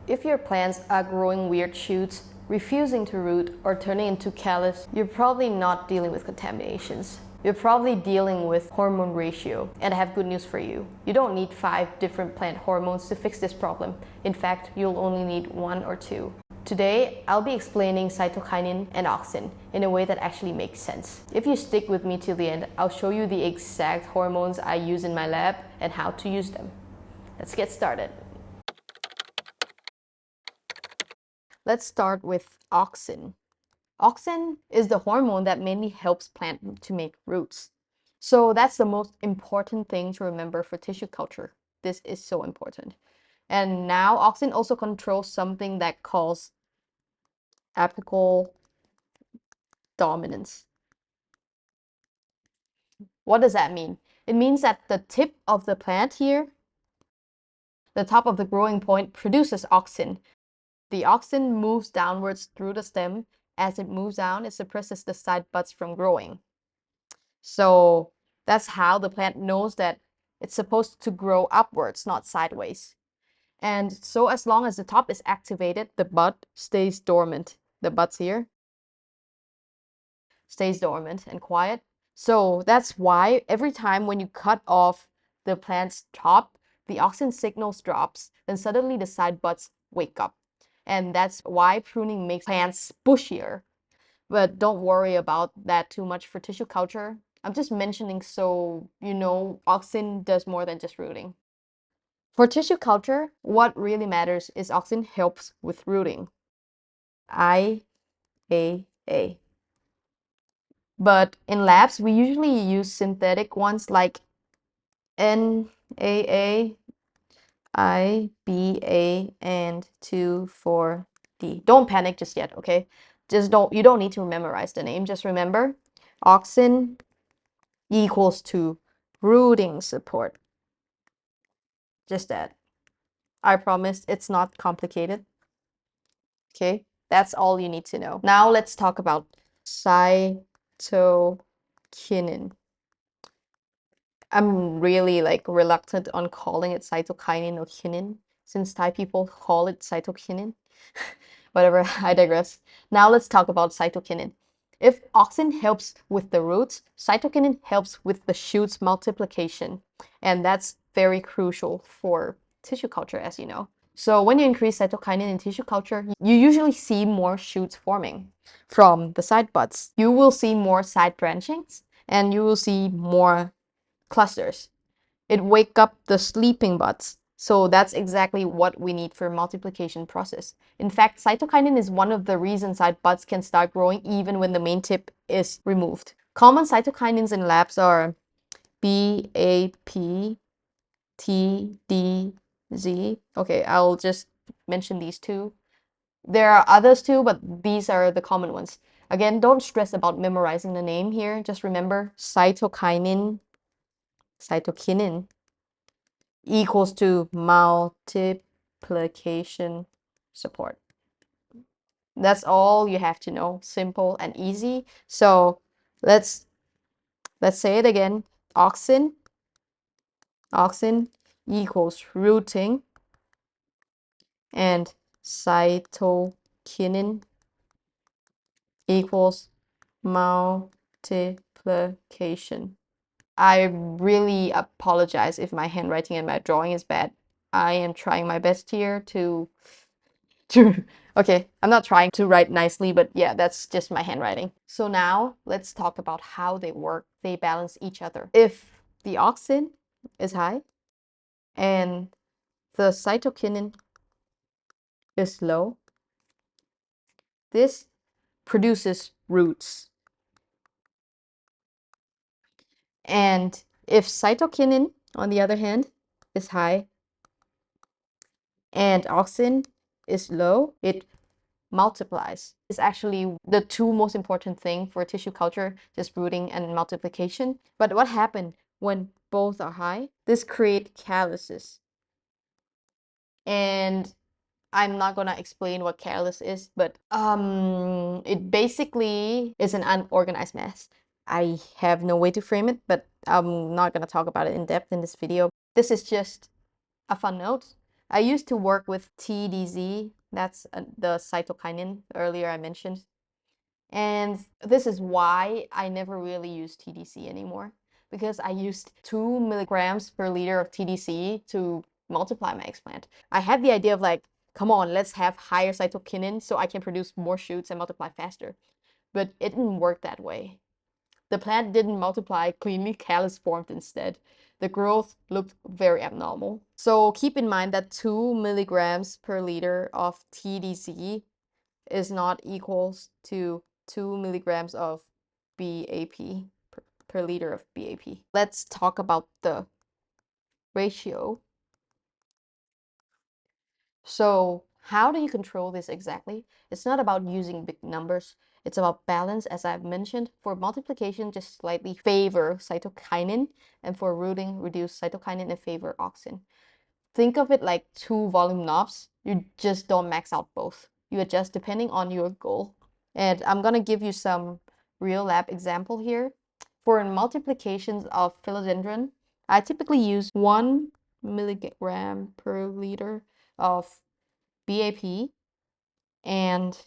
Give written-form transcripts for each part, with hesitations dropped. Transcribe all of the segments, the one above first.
If your plants are growing weird shoots, refusing to root, or turning into callus, you're probably not dealing with contaminations. You're probably dealing with hormone ratio. And I have good news for you. You don't need 5 different plant hormones to fix this problem. In fact, you'll only need 1 or 2. Today, I'll be explaining cytokinin and auxin in a way that actually makes sense. If you stick with me till the end, I'll show you the exact hormones I use in my lab and how to use them. Let's get started. Let's start with auxin. Auxin is the hormone that mainly helps plant to make roots. So that's the most important thing to remember for tissue culture. This is so important. And now auxin also controls something that calls apical dominance. What does that mean? It means that the tip of the plant here, the top of the growing point, produces auxin. The auxin moves downwards through the stem. As it moves down, it suppresses the side buds from growing. So that's how the plant knows that it's supposed to grow upwards, not sideways. And so as long as the top is activated, the bud stays dormant. The buds here stays dormant and quiet. So that's why every time when you cut off the plant's top, the auxin signals drops, then suddenly the side buds wake up. And that's why pruning makes plants bushier. But don't worry about that too much for tissue culture. I'm just mentioning so you know auxin does more than just rooting. For tissue culture, what really matters is auxin helps with rooting. IAA. But in labs, we usually use synthetic ones like NAA, IBA, and 2,4-D. Don't panic just yet, okay? You don't need to memorize the name. Just remember, auxin equals to rooting support. Just that. I promise it's not complicated. Okay, that's all you need to know. Now let's talk about cytokinin. I'm really reluctant on calling it cytokinin or kinin since Thai people call it cytokinin. Whatever, I digress. Now let's talk about cytokinin. If auxin helps with the roots, cytokinin helps with the shoot's multiplication. And that's very crucial for tissue culture, as you know. So when you increase cytokinin in tissue culture, you usually see more shoots forming from the side buds. You will see more side branchings and you will see more clusters. It wake up the sleeping buds. So that's exactly what we need for multiplication process. In fact, cytokinin is one of the reasons side buds can start growing even when the main tip is removed. Common cytokinins in labs are BAP, TDZ. Okay, I'll just mention these two. There are others too, but these are the common ones. Again, don't stress about memorizing the name here. Just remember cytokinin equals to multiplication support. That's all you have to know. Simple and easy. So let's say it again. Auxin equals rooting, and cytokinin equals multiplication. I really apologize if my handwriting and my drawing is bad. I am trying my best here to okay, I'm not trying to write nicely, but yeah, that's just my handwriting. So now let's talk about how they work. They balance each other. If the auxin is high and the cytokinin is low, this produces roots. And if cytokinin, on the other hand, is high and auxin is low, it multiplies. It's actually the two most important thing for tissue culture, just rooting and multiplication. But what happens when both are high? This creates calluses. And I'm not gonna explain what callus is, but it basically is an unorganized mess. I have no way to frame it, but I'm not gonna talk about it in depth in this video. This is just a fun note. I used to work with TDZ, that's the cytokinin earlier I mentioned. And this is why I never really use TDC anymore, because I used 2 milligrams per liter of TDC to multiply my explant. I had the idea of like, come on, let's have higher cytokinin so I can produce more shoots and multiply faster. But it didn't work that way. The plant didn't multiply cleanly, callus formed instead. The growth looked very abnormal. So keep in mind that 2 milligrams per liter of TDC is not equals to 2 milligrams of BAP per liter of BAP. Let's talk about the ratio. So how do you control this exactly? It's not about using big numbers. It's about balance, as I've mentioned. For multiplication, just slightly favor cytokinin, and for rooting, reduce cytokinin and favor auxin. Think of it like 2 volume knobs. You just don't max out both. You adjust depending on your goal. And I'm gonna give you some real lab example here. For multiplications of philodendron, I typically use 1 milligram per liter of BAP and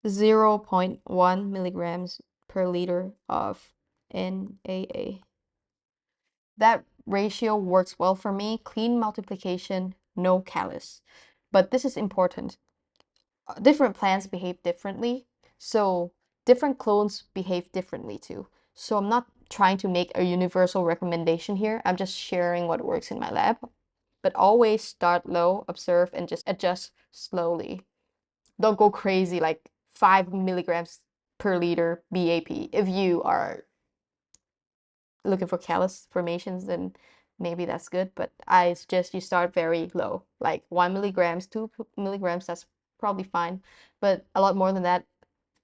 0.1 milligrams per liter of NAA. That ratio works well for me. Clean multiplication, no callus. But this is important. Different plants behave differently, so different clones behave differently too. So I'm not trying to make a universal recommendation here. I'm just sharing what works in my lab. But always start low, observe, and just adjust slowly. Don't go crazy like 5 milligrams per liter BAP. If you are looking for callus formations, then maybe that's good. But I suggest you start very low, like 1 milligrams, 2 milligrams, that's probably fine. But a lot more than that,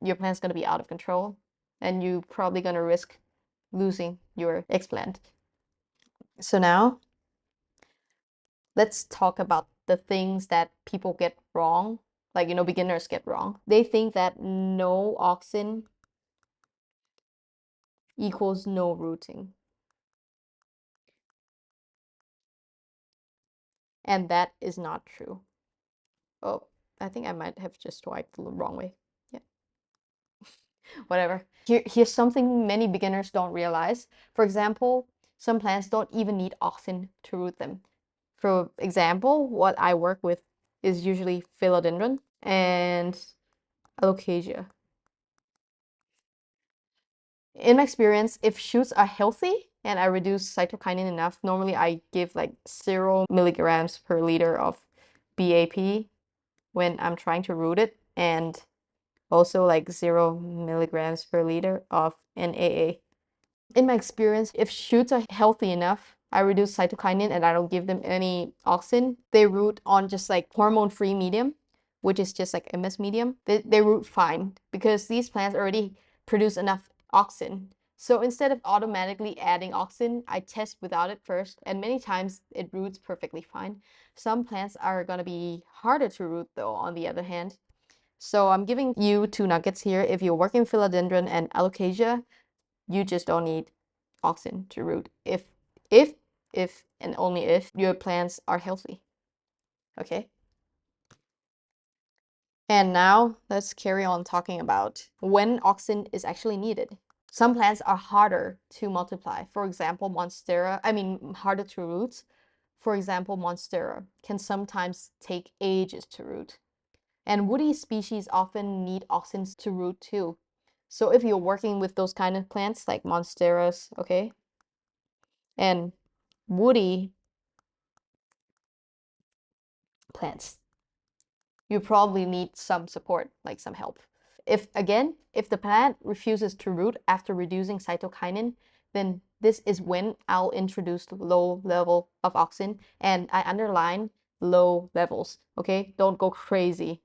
your plant's going to be out of control and you're probably going to risk losing your explant. So now let's talk about the things that people get wrong, like, beginners get wrong. They think that no auxin equals no rooting. And that is not true. Oh, I think I might have just swiped the wrong way. Yeah, whatever. Here's something many beginners don't realize. For example, some plants don't even need auxin to root them. For example, what I work with is usually Philodendron and Alocasia. In my experience, if shoots are healthy and I reduce cytokinin enough, normally I give like 0 milligrams per liter of BAP when I'm trying to root it, and also like 0 milligrams per liter of NAA. In my experience, if shoots are healthy enough, I reduce cytokinin and I don't give them any auxin. They root on just like hormone-free medium, which is just like MS medium. They root fine because these plants already produce enough auxin. So instead of automatically adding auxin, I test without it first, and many times it roots perfectly fine. Some plants are gonna be harder to root though, on the other hand. So I'm giving you 2 nuggets here. If you're working Philodendron and Alocasia, you just don't need auxin to root if and only if your plants are healthy. Okay? And now let's carry on talking about when auxin is actually needed. Some plants are harder to multiply. For example, harder to root. For example, Monstera can sometimes take ages to root. And woody species often need auxins to root too. So if you're working with those kind of plants like monsteras, okay, and woody plants, you probably need some support, like some help. If the plant refuses to root after reducing cytokinin, then this is when I'll introduce low level of auxin, and I underline low levels, okay? Don't go crazy.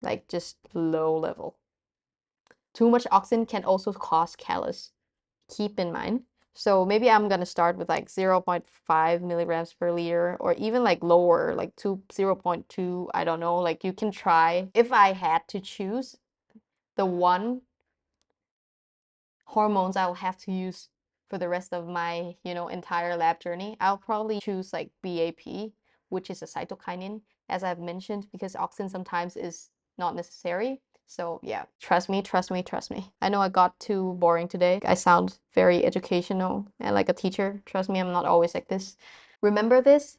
Like just low level. Too much auxin can also cause callus. Keep in mind. So maybe I'm gonna start with like 0.5 milligrams per liter, or even like lower, like 0.2, I don't know, like you can try. If I had to choose the one hormones I will have to use for the rest of my, entire lab journey, I'll probably choose like BAP, which is a cytokinin, as I've mentioned, because auxin sometimes is not necessary. So yeah, trust me, trust me, trust me. I know I got too boring today. I sound very educational and like a teacher. Trust me, I'm not always like this. Remember this.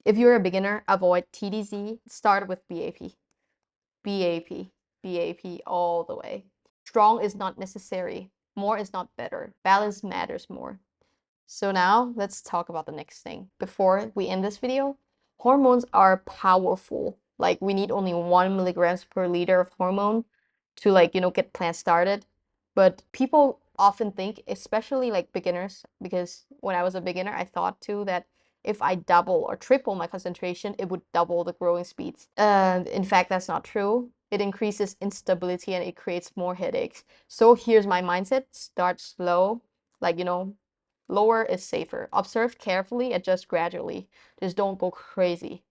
If you're a beginner, avoid TDZ. Start with BAP. BAP. BAP all the way. Strong is not necessary. More is not better. Balance matters more. So now let's talk about the next thing. Before we end this video, hormones are powerful. Like we need only 1 milligrams per liter of hormone to get plants started. But people often think, especially like beginners, because when I was a beginner, I thought too that if I double or triple my concentration, it would double the growing speeds. And in fact, that's not true. It increases instability and it creates more headaches. So here's my mindset. Start slow, like, lower is safer. Observe carefully, adjust gradually. Just don't go crazy.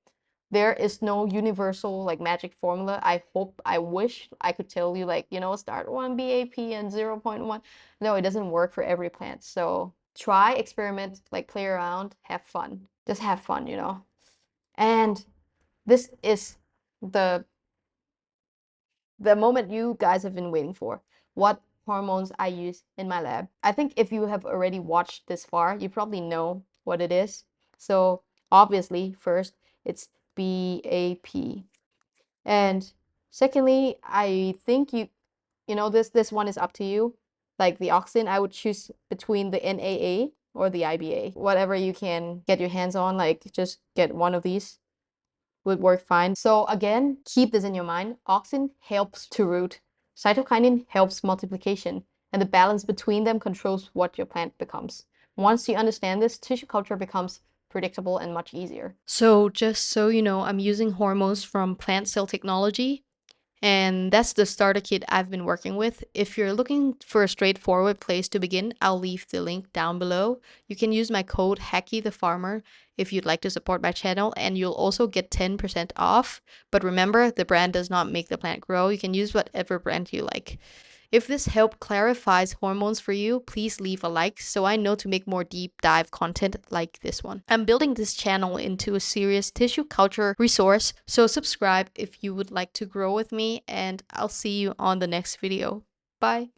There is no universal like magic formula. I wish I could tell you like, start 1 BAP and 0.1. No, it doesn't work for every plant. So try, experiment, like play around, have fun. Just have fun. And this is the moment you guys have been waiting for. What hormones I use in my lab. I think if you have already watched this far, you probably know what it is. So obviously, first, it's BAP. And secondly, I think this one is up to you. Like the Auxin, I would choose between the NAA or the IBA. Whatever you can get your hands on, like just get one of these would work fine. So again, keep this in your mind. Auxin helps to root. Cytokinin helps multiplication. And the balance between them controls what your plant becomes. Once you understand this, tissue culture becomes predictable and much easier. So just so you know, I'm using hormones from plant cell technology. And that's the starter kit I've been working with. If you're looking for a straightforward place to begin, I'll leave the link down below. You can use my code HackyTheFarmer if you'd like to support my channel, and you'll also get 10% off. But remember, the brand does not make the plant grow. You can use whatever brand you like. If this helped clarifies hormones for you, please leave a like so I know to make more deep dive content like this one. I'm building this channel into a serious tissue culture resource, so subscribe if you would like to grow with me, and I'll see you on the next video. Bye!